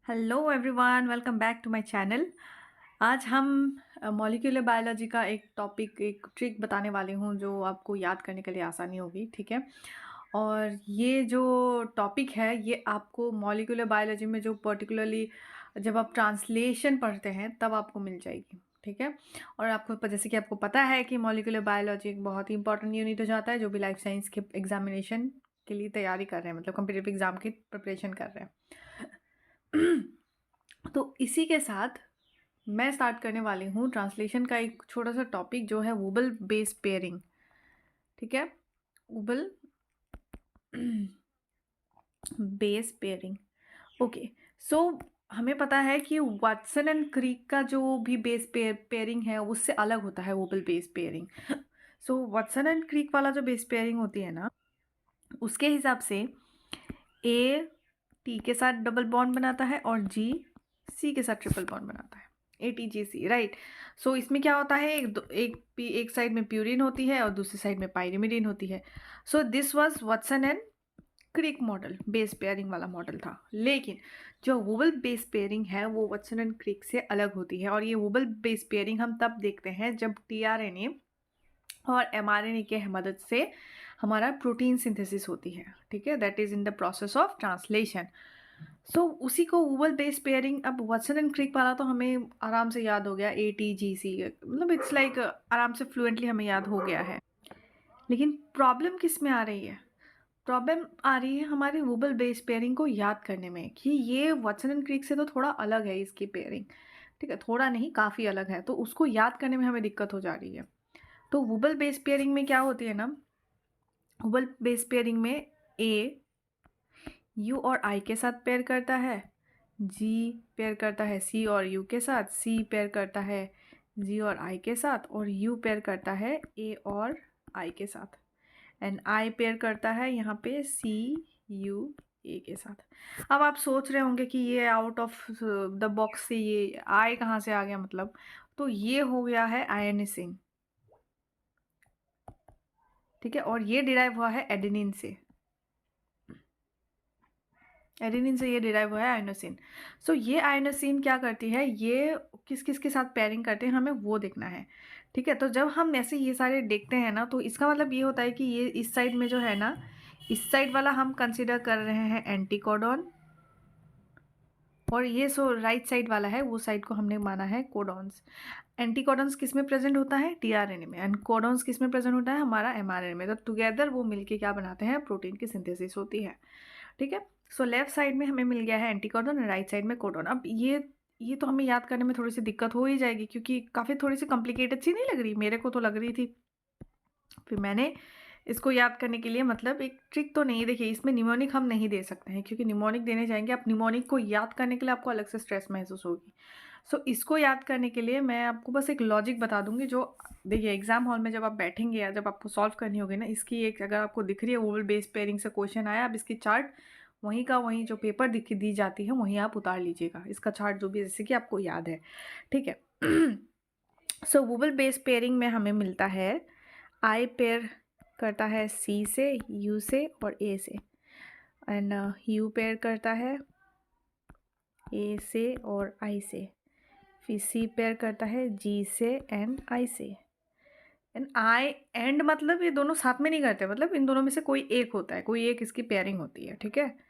Hello everyone, welcome back to my channel. आज हम molecular biology का एक ट्रिक बताने वाले हूँ जो आपको याद करने के लिए आसानी होगी, ठीक है। और ये जो टॉपिक है ये आपको मॉलिक्यूलर बायोलॉजी में जो पर्टिकुलरली जब आप ट्रांसलेशन पढ़ते हैं तब आपको मिल जाएगी, ठीक है। और आपको जैसे कि आपको पता है कि मॉलिक्यूलर बायोलॉजी एक बहुत ही इंपॉर्टेंट यूनिट हो जाता है जो भी लाइफ साइंस के एग्जामिनेशन के लिए तैयारी कर रहे हैं, मतलब कम्पिटिटिव एग्जाम की प्रिपरेशन कर रहे हैं। तो इसी के साथ मैं स्टार्ट करने वाली हूँ ट्रांसलेशन का एक छोटा सा टॉपिक जो है वोबल बेस पेयरिंग, ठीक है। Wobble base pairing, okay. So हमें पता है कि वाटसन एंड क्रिक का जो भी बेस पेयरिंग है उससे अलग होता है wobble base pairing. So Watson and Crick वाला जो बेस पेयरिंग होती है ना, उसके हिसाब से ए टी के साथ डबल बॉन्ड बनाता है और जी सी के साथ ट्रिपल बॉन्ड बनाता है, ATGC, राइट। सो इसमें क्या होता है, एक साइड में प्यूरिन होती है और दूसरी साइड में पायरिमिडिन होती है। So this was Watson and Crick model, base pairing वाला मॉडल था। लेकिन जो वोबल बेस पेयरिंग है वो वाटसन एंड क्रिक से अलग होती है, और ये वोबल बेस पेयरिंग हम तब देखते हैं जब tRNA और mRNA के मदद से हमारा प्रोटीन सिंथेसिस होती है, ठीक है। That is in the process of translation. So उसी को वोबल बेस पेयरिंग, अब वाटसन एंड क्रिक वाला तो हमें आराम से याद हो गया, ATGC, मतलब इट्स लाइक आराम से फ्लुएंटली हमें याद हो गया है। लेकिन प्रॉब्लम किस में आ रही है? प्रॉब्लम आ रही है हमारे वोबल बेस पेयरिंग को याद करने में कि ये वाटसन एंड क्रिक से तो थोड़ा अलग है इसकी पेयरिंग, ठीक है। थोड़ा नहीं, काफ़ी अलग है, तो उसको याद करने में हमें दिक्कत हो जा रही है। तो वोबल बेस पेयरिंग में क्या होती है ना, वोबल बेस पेयरिंग में ए यू और आई के साथ पेयर करता है, जी पेयर करता है सी और यू के साथ, सी पेयर करता है जी और आई के साथ, और यू पेयर करता है ए और आई के साथ, एंड आई पेयर करता है यहाँ पे सी यू ए के साथ। अब आप सोच रहे होंगे कि ये आउट ऑफ द बॉक्स से ये आई कहाँ से आ गया, मतलब तो ये हो गया है आयनिसिन, ठीक है। और ये डिराइव हुआ है एडेनिन से, एडेनिन से ये डिराइव हुआ है आइनोसिन। सो ये आइनोसिन क्या करती है, ये किस किस के साथ पेयरिंग करते हैं हमें वो देखना है, ठीक है। तो जब हम ऐसे ये सारे देखते हैं ना, तो इसका मतलब ये होता है कि ये इस साइड में जो है ना, इस साइड वाला हम कंसिडर कर रहे हैं एंटीकोडॉन, और ये सो राइट साइड वाला है वो साइड को हमने माना है कोडॉन्स। एंटीकोडॉन्स किस में प्रेजेंट होता है, tRNA में, एंड कोडॉन्स किस में प्रेजेंट होता है, हमारा mRNA में। तो टुगेदर वो मिलके क्या बनाते हैं, प्रोटीन की सिंथेसिस होती है, ठीक है। सो लेफ्ट साइड में हमें मिल गया है एंटीकोडॉन, राइट साइड में कोडॉन। अब ये तो हमें याद करने में थोड़ी सी दिक्कत हो ही जाएगी, क्योंकि काफ़ी थोड़ी सी कॉम्प्लिकेटेड सी नहीं लग रही, मेरे को तो लग रही थी। फिर मैंने इसको याद करने के लिए मतलब एक ट्रिक तो नहीं, देखिए इसमें निमोनिक हम नहीं दे सकते हैं, क्योंकि निमोनिक देने जाएंगे आप, निमोनिक को याद करने के लिए आपको अलग से स्ट्रेस महसूस होगी। सो इसको याद करने के लिए मैं आपको बस एक लॉजिक बता दूंगी, जो देखिए एग्जाम हॉल में जब आप बैठेंगे या जब आपको सॉल्व करनी होगी ना, इसकी एक अगर आपको दिख रही है वोबल बेस पेयरिंग से क्वेश्चन आया, अब इसकी चार्ट वहीं का वहीं जो पेपर दिख दी जाती है वहीं आप उतार लीजिएगा, इसका चार्ट जो भी जैसे कि आपको याद है, ठीक है। सो वोबल बेस पेयरिंग में हमें मिलता है आई पेयर करता है सी से, यू से और ए से, एंड यू पेयर करता है ए से और आई से, फिर सी पेयर करता है जी से एंड आई से, एंड आई एंड मतलब ये दोनों साथ में नहीं करते, मतलब इन दोनों में से कोई एक होता है, कोई एक इसकी पेयरिंग होती है, ठीक है।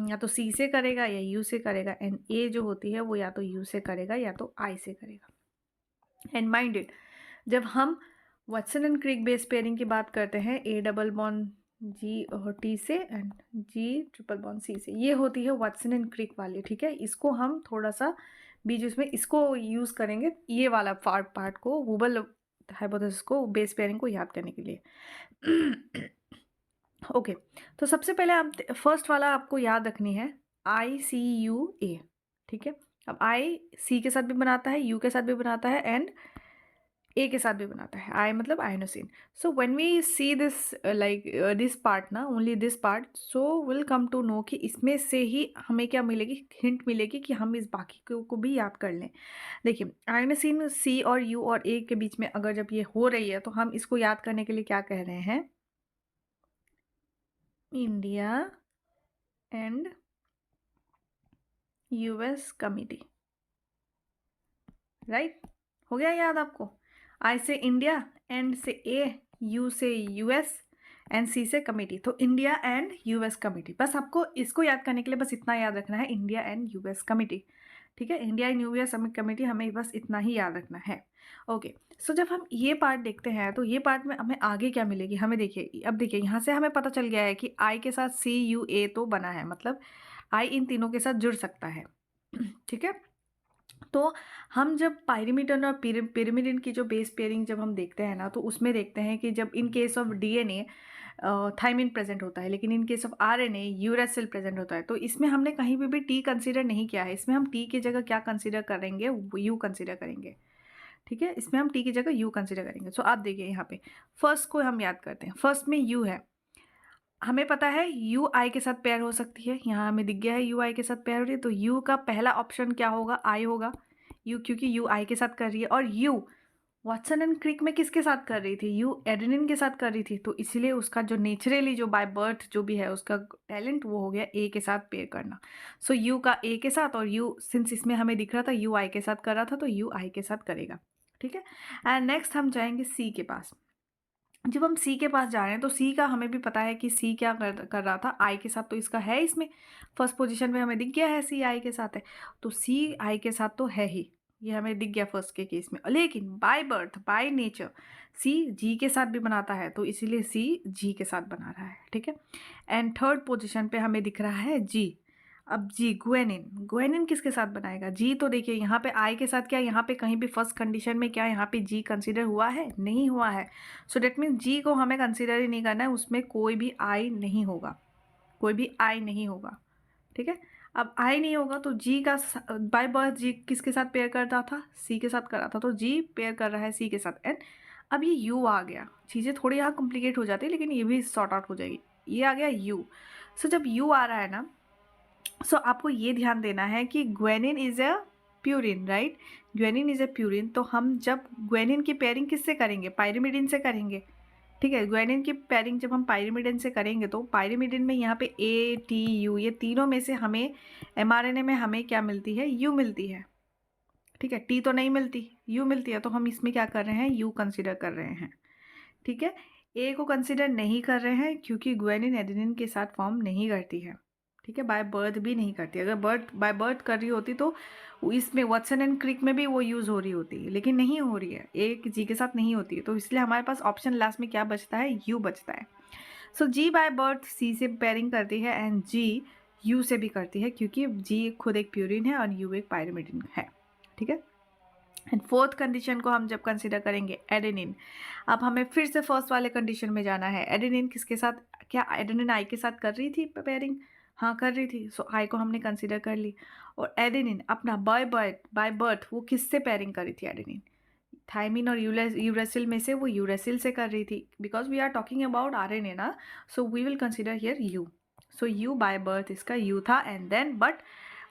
या तो सी से करेगा या यू से करेगा, एंड ए जो होती है वो या तो यू से करेगा या तो आई से करेगा। एंड माइंड इट, जब हम Watson and Crick base pairing की बात करते हैं, ए डबल बॉन्ड जी और टी से and G triple bond C से, ये होती है वाटसन एंड क्रिक वाली, ठीक है। इसको हम थोड़ा सा बीच उसमें इसको यूज़ करेंगे, ये वाला पार्ट को वोबल हाइपोथेसिस को, बेस पेयरिंग को याद करने के लिए। ओके, तो सबसे पहले आप फर्स्ट वाला आपको याद रखनी है, ICUA, ठीक है। अब आई सी के साथ भी बनाता है, यू के साथ भी बनाता है, एंड ए के साथ भी बनाता है, आई मतलब inosine. So when we see this like this part ना, only this part, so will come to know कि इसमें से ही हमें क्या मिलेगी, हिंट मिलेगी कि हम इस बाकी को भी याद कर लें। देखिए आइनोसिन सी और यू और ए के बीच में अगर जब ये हो रही है तो हम इसको याद करने के लिए क्या कह रहे हैं, India and US committee, right. हो गया याद आपको? आई से इंडिया, एन से ए, यू से यूएस, एंड सी से कमिटी। तो इंडिया एंड यूएस कमिटी, बस आपको इसको याद करने के लिए बस इतना याद रखना है, इंडिया एंड यूएस कमिटी। ठीक है, इंडिया एंड यूएस कमिटी, हमें बस इतना ही याद रखना है। ओके, सो जब हम ये पार्ट देखते हैं तो ये पार्ट में हमें आगे क्या मिलेगी, हमें देखिए, अब देखिए यहाँ से हमें पता चल गया है कि आई के साथ सी यू ए तो बना है, मतलब आई इन तीनों के साथ जुड़ सकता है। ठीक है, तो हम जब पायरीमिडन और पिरिमिडिन की जो बेस पेयरिंग जब हम देखते हैं ना, तो उसमें देखते हैं कि जब in case of DNA thymine present होता है, लेकिन in case of RNA uracil present होता है। तो इसमें हमने कहीं पे भी टी कंसीडर नहीं किया है, इसमें हम टी की जगह क्या कंसीडर करेंगे, यू कंसीडर करेंगे। ठीक है, इसमें हम टी की जगह यू कंसीडर करेंगे। सो आप देखिए यहाँ पे फर्स्ट को हम याद करते हैं, फर्स्ट में यू है, हमें पता है यू आई के साथ पेयर हो सकती है, यहाँ हमें दिख गया है यू आई के साथ पेयर हो रही है, तो यू का पहला ऑप्शन क्या होगा, आई होगा। यू, क्योंकि यू आई के साथ कर रही है, और यू वाटसन एंड क्रिक में किसके साथ कर रही थी, यू एडेनिन के साथ कर रही थी, तो इसीलिए उसका जो नेचुरली जो बाय बर्थ जो भी है उसका टैलेंट वो हो गया ए के साथ पेयर करना। सो यू का ए के साथ, और यू सिंस इसमें हमें दिख रहा था यू आई के साथ कर रहा था, तो यू आई के साथ करेगा। ठीक है, एंड नेक्स्ट हम जाएंगे सी के पास। जब हम सी के पास जा रहे हैं तो सी का हमें भी पता है कि सी क्या कर रहा था, आई के साथ, तो इसका है इसमें फर्स्ट पोजीशन में हमें दिख गया है सी आई के साथ है, तो सी आई के साथ तो है ही, ये हमें दिख गया फर्स्ट के केस में। लेकिन बाय बर्थ बाय नेचर सी जी के साथ भी बनाता है, तो इसीलिए सी जी के साथ बना रहा है। ठीक है, एंड थर्ड पोजिशन पे हमें दिख रहा है जी। अब जी ग्वेनिन, ग्वेनिन किसके साथ बनाएगा, जी तो देखिए यहाँ पे आई के साथ, क्या यहाँ पे कहीं भी फर्स्ट कंडीशन में क्या यहाँ पे जी कंसीडर हुआ है, नहीं हुआ है। सो डेट मीन्स जी को हमें कंसीडर ही नहीं करना है, उसमें कोई भी आई नहीं होगा, कोई भी आई नहीं होगा। ठीक है, अब आई नहीं होगा तो जी का बाय बर्थ जी किसके साथ पेयर करता था, सी के साथ कर रहा था, तो जी पेयर कर रहा है सी के साथ। एंड अब ये यू आ गया, चीज़ें थोड़ी यहाँ कॉम्प्लिकेट हो जाती है, लेकिन ये भी सॉर्ट आउट हो जाएगी। ये आ गया यू। सो जब यू आ रहा है ना, सो आपको ये ध्यान देना है कि guanine is a purine, right, guanine is a purine. तो हम जब ग्वेनिन की पेयरिंग किससे करेंगे, पायरिमिडिन से करेंगे। ठीक है, ग्वेनिन की पेयरिंग जब हम पायरिमिडिन से करेंगे, तो पायरिमिडिन में यहाँ पे ए टी यू, ये तीनों में से हमें एमआरएनए में हमें क्या मिलती है, यू मिलती है। ठीक है, टी तो नहीं मिलती, यू मिलती है, तो हम इसमें क्या कर रहे हैं, यू कंसिडर कर रहे हैं। ठीक है, ए को कंसिडर नहीं कर रहे हैं क्योंकि ग्वेनिन एडेनिन के साथ फॉर्म नहीं करती है। ठीक है, बाय बर्थ भी नहीं करती, अगर बर्थ बाय बर्थ कर रही होती तो इसमें वाटसन एंड क्रिक में भी वो यूज़ हो रही होती है, लेकिन नहीं हो रही है, ए जी के साथ नहीं होती है, तो इसलिए हमारे पास ऑप्शन लास्ट में क्या बचता है, यू बचता है। सो जी बाय बर्थ सी से पेयरिंग करती है, एंड जी यू से भी करती है, क्योंकि जी खुद एक प्यूरिन है और यू एक पायरिमिडिन है। ठीक है, एंड फोर्थ कंडीशन को हम जब कंसिडर करेंगे एडेनिन, अब हमें फिर से फर्स्ट वाले कंडीशन में जाना है। एडेनिन किसके साथ, क्या एडेनिन आई के साथ कर रही थी पेयरिंग, हाँ कर रही थी, सो आई को हमने कंसिडर कर ली। और एडेनिन अपना बाय बर्थ वो किससे पेयरिंग करी थी, एडेनिन थाइमिन और यूरेसिल में से वो यूरेसिल से कर रही थी, because we are talking about RNA ना, so we will consider here U. So U by birth इसका यू था, and then but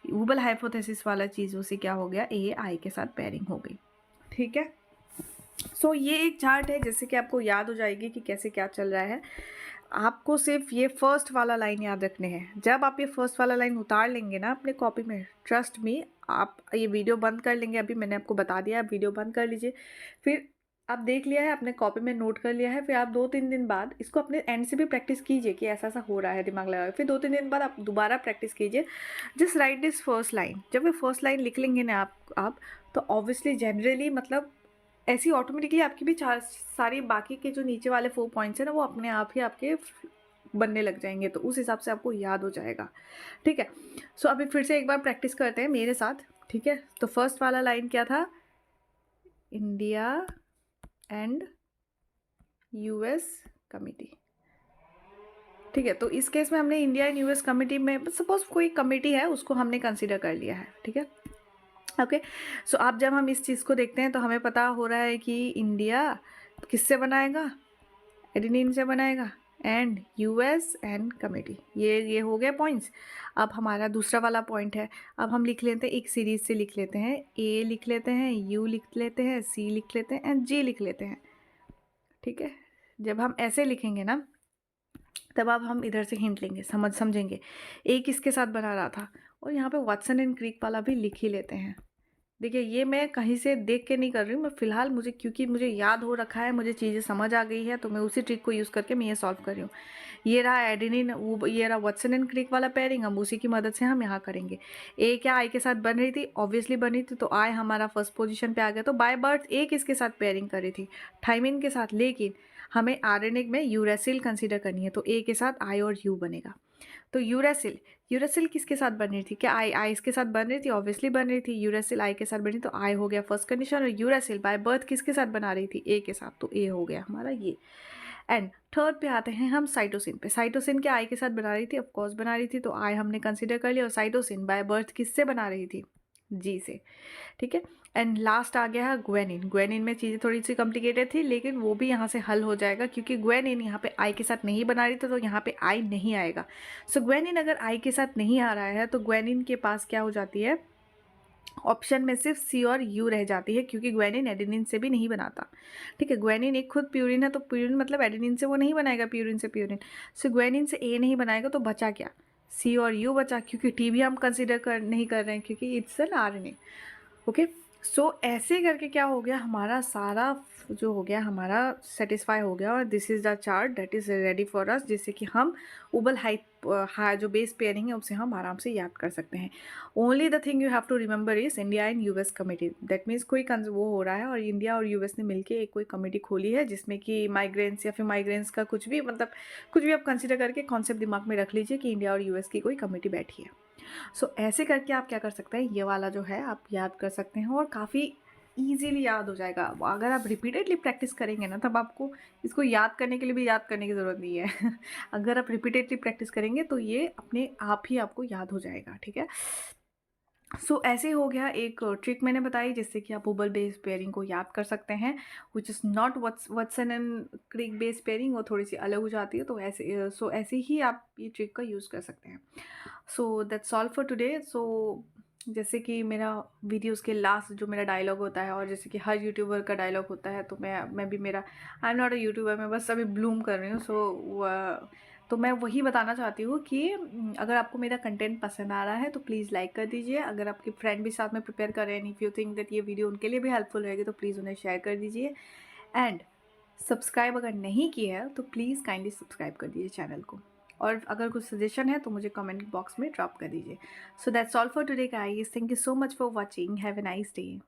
wobble hypothesis वाला चीज़ों से क्या हो गया, ए आई के साथ पेयरिंग हो गई। ठीक है, सो ये एक चार्ट है जैसे कि आपको याद हो जाएगी कि कैसे क्या चल रहा है। आपको सिर्फ ये फर्स्ट वाला लाइन याद रखने हैं, जब आप ये फर्स्ट वाला लाइन उतार लेंगे ना अपने कॉपी में, ट्रस्ट मी, आप ये वीडियो बंद कर लेंगे, अभी मैंने आपको बता दिया, आप वीडियो बंद कर लीजिए, फिर आप देख लिया है, अपने कॉपी में नोट कर लिया है, फिर आप 2-3 दिन बाद इसको अपने एंड से भी प्रैक्टिस कीजिए कि ऐसा ऐसा हो रहा है, दिमाग लगा, फिर 2-3 दिन बाद आप दोबारा प्रैक्टिस कीजिए, just right this first line. जब ये फर्स्ट लाइन लिख लेंगे ना आप तो ऑब्वियसली जनरली मतलब ऐसी ऑटोमेटिकली आपकी भी सारी बाकी के जो नीचे वाले 4 पॉइंट्स हैं ना, वो अपने आप ही आपके बनने लग जाएंगे, तो उस हिसाब से आपको याद हो जाएगा। ठीक है, सो अभी फिर से एक बार प्रैक्टिस करते हैं मेरे साथ। ठीक है, तो फर्स्ट वाला लाइन क्या था, इंडिया एंड यूएस कमिटी। ठीक है, तो इस केस में हमने इंडिया एंड यूएस कमिटी में सपोज कोई कमिटी है उसको हमने कंसिडर कर लिया है। ठीक है, ओके, सो अब जब हम इस चीज़ को देखते हैं तो हमें पता हो रहा है कि इंडिया किससे बनाएगा, एडेनिन से बनाएगा, एंड यूएस एंड कमिटी, ये हो गए पॉइंट्स। अब हमारा दूसरा वाला पॉइंट है, अब हम लिख लेते हैं, एक सीरीज से लिख लेते हैं, ए लिख लेते हैं, यू लिख लेते हैं, सी लिख लेते हैं, एंड जी लिख लेते हैं। ठीक है, जब हम ऐसे लिखेंगे ना तब अब हम इधर से हिंट लेंगे, समझेंगे ए किसके साथ बना रहा था, और यहाँ पे वाटसन एंड क्रिक वाला भी लिख ही लेते हैं। देखिए ये मैं कहीं से देख के नहीं कर रही हूँ, मैं फ़िलहाल मुझे क्योंकि मुझे याद हो रखा है, मुझे चीज़ें समझ आ गई है, तो मैं उसी ट्रिक को यूज़ करके मैं ये सॉल्व कर रही हूँ। ये रहा एडेनिन, वो ये रहा वाटसन एंड क्रिक वाला पेयरिंग, हम उसी की मदद से हम यहाँ करेंगे। ए क्या आई के साथ बन रही थी? ऑब्वियसली बन रही थी, तो आई हमारा फर्स्ट पोजीशन पे आ गया। तो बाय बर्थ ए किसके साथ पेयरिंग कर रही थी? थायमिन के साथ, लेकिन हमें आरएनए में यूरेसिल कंसीडर करनी है, तो ए के साथ आई और यू बनेगा। तो यूरेसिल, यूरेसिल किसके साथ बन रही थी? क्या आई आई इसके साथ बन रही थी? ऑब्वियसली बन रही थी। यूरेसिल आई के साथ बनी, तो आई हो गया फर्स्ट कंडीशन। और यूरेसिल बाय बर्थ किसके साथ बना रही थी? ए के साथ, तो ए हो गया हमारा ये। एंड थर्ड पे आते हैं हम साइटोसिन पे। साइटोसिन क्या आई के साथ बना रही थी? ऑफकोर्स बना रही थी, तो आई हमने कंसिडर कर लिया। और साइटोसिन बाय बर्थ किससे बना रही थी? जी से, ठीक है। एंड लास्ट आ गया है ग्वेनिन। ग्वेनिन में चीज़ें थोड़ी सी कॉम्प्लिकेटेड थी, लेकिन वो भी यहाँ से हल हो जाएगा, क्योंकि ग्वेनिन यहाँ पे आई के साथ नहीं बना रही थी, तो यहाँ पे आई नहीं आएगा। सो ग्वेनिन अगर आई के साथ नहीं आ रहा है, तो ग्वेनिन के पास क्या हो जाती है? ऑप्शन में सिर्फ सी और यू रह जाती है, क्योंकि ग्वेनिन एडेनिन से भी नहीं बनाता। ठीक है, ग्वेनिन एक खुद प्यूरिन है, तो प्यूरिन मतलब एडेनिन से वो नहीं बनाएगा, प्यूरिन से प्यूरिन। सो ग्वेनिन से ए नहीं बनाएगा, तो बचा क्या? सी और यू बचा, क्योंकि टी भी हम कंसिडर नहीं कर रहे हैं, क्योंकि इट्स एन आरएनए। ओके, सो ऐसे करके क्या हो गया, हमारा सारा जो हो गया हमारा सेटिस्फाई हो गया। और this is the chart that is ready for us, जिससे कि हम उबल हाई जो बेस पेयरिंग है उसे हम आराम से याद कर सकते हैं। Only the thing you have to remember is India and US committee. That means कोई वो हो रहा है, और इंडिया और यूएस ने मिलकर एक कोई कमेटी खोली है, जिसमें कि माइग्रेंस या फिर माइग्रेंस का कुछ भी, मतलब कुछ भी आप कंसिडर करके कॉन्सेप्ट दिमाग में रख लीजिए कि इंडिया और यूएस की कोई कमेटी बैठी है। सो ऐसे करके आप क्या कर सकते हैं, ये वाला जो है आप याद कर सकते हैं, और काफ़ी ईजीली याद हो जाएगा। अगर आप रिपीटेडली प्रैक्टिस करेंगे ना, तब आपको इसको याद करने के लिए भी याद करने की ज़रूरत नहीं है। अगर आप रिपीटेडली प्रैक्टिस करेंगे तो ये अपने आप ही आपको याद हो जाएगा, ठीक है। सो ऐसे हो गया एक ट्रिक मैंने बताई, जिससे कि आप उबल बेस पेयरिंग को याद कर सकते हैं, which is not Watson and Crick base pairing, वो थोड़ी सी अलग हो जाती है। तो ऐसे ऐसे ही आप ये ट्रिक का यूज़ कर सकते हैं। So that's all for today. So जैसे कि मेरा वीडियोज़ के लास्ट जो मेरा डायलॉग होता है, और जैसे कि हर यूट्यूबर का डायलॉग होता है, तो मैं भी मेरा, I am not a YouTuber, मैं बस अभी ब्लूम कर रही हूँ। तो मैं वही बताना चाहती हूँ कि अगर आपको मेरा कंटेंट पसंद आ रहा है तो प्लीज़ लाइक कर दीजिए। अगर आपके फ्रेंड भी साथ में प्रिपेयर कर रहे हैं, इफ़ यू थिंक दैट ये वीडियो उनके लिए भी हेल्पफुल रहेगी, तो प्लीज़ उन्हें शेयर कर दीजिए। एंड सब्सक्राइब अगर नहीं किया है तो प्लीज़ काइंडली सब्सक्राइब कर दीजिए चैनल को। और अगर कुछ सजेशन है तो मुझे कमेंट बॉक्स में ड्रॉप कर दीजिए। सो that's all for today guys, thank you so much for watching, have a nice day.